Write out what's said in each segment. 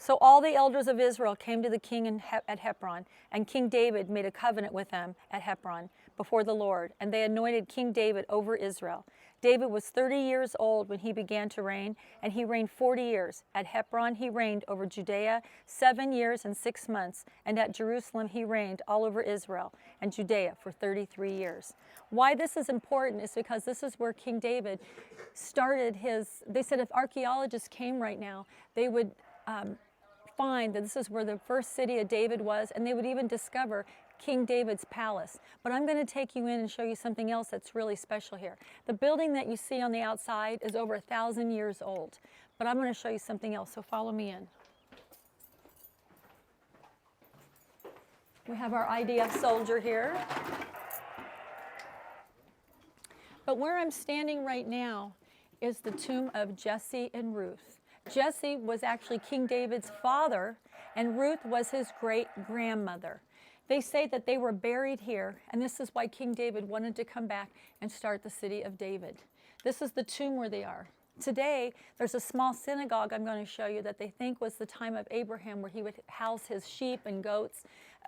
So all the elders of Israel came to the king at Hebron, and King David made a covenant with them at Hebron before the Lord, and they anointed King David over Israel. David was 30 years old when he began to reign, and he reigned 40 years. At Hebron he reigned over Judea 7 years and 6 months, and at Jerusalem he reigned all over Israel and Judea for 33 years. Why this is important is because this is where King David started his, they said if archaeologists came right now, they would find that this is where the first city of David was, and they would even discover King David's palace. But I'm going to take you in and show you something else that's really special here. The building that you see on the outside is over 1,000 years old, but I'm going to show you something else, so follow me in. We have our IDF soldier here. But where I'm standing right now is the tomb of Jesse and Ruth. Jesse was actually King David's father, and Ruth was his great-grandmother. They say that they were buried here, and this is why King David wanted to come back and start the city of David. This is the tomb where they are. Today, there's a small synagogue I'm going to show you that they think was the time of Abraham, where he would house his sheep and goats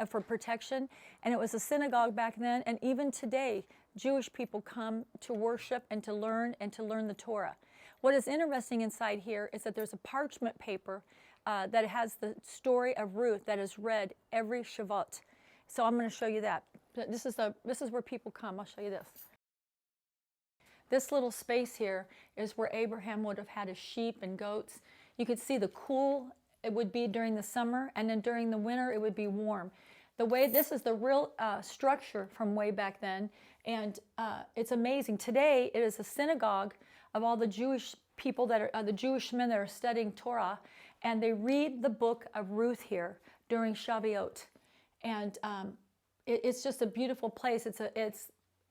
for protection. And it was a synagogue back then, and even today, Jewish people come to worship and to learn the Torah. What is interesting inside here is that there's a parchment paper that has the story of Ruth that is read every Shabbat. So I'm going to show you that. This is where people come. I'll show you this. This little space here is where Abraham would have had his sheep and goats. You could see the cool it would be during the summer, and then during the winter it would be warm. This is the real structure from way back then, and it's amazing. Today it is a synagogue of all the Jewish people that are the Jewish men that are studying Torah, and they read the book of Ruth here during Shavuot. And it's just a beautiful place. It's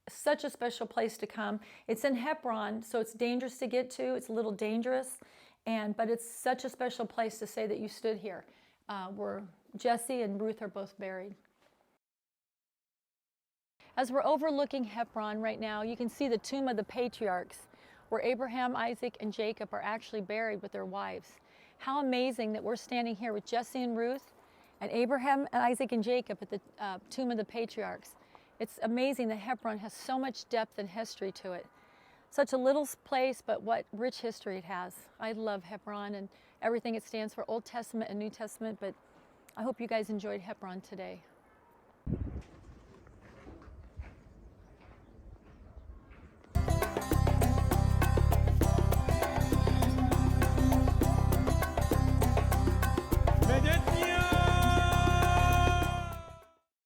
such a special place to come. It's in Hebron, so it's dangerous to get to. It's a little dangerous, but it's such a special place to say that you stood here, where Jesse and Ruth are both buried. As we're overlooking Hebron right now, you can see the tomb of the patriarchs, where Abraham, Isaac, and Jacob are actually buried with their wives. How amazing that we're standing here with Jesse and Ruth, and Abraham, and Isaac, and Jacob at the tomb of the patriarchs. It's amazing that Hebron has so much depth and history to it. Such a little place, but what rich history it has. I love Hebron and everything it stands for, Old Testament and New Testament, but I hope you guys enjoyed Hebron today.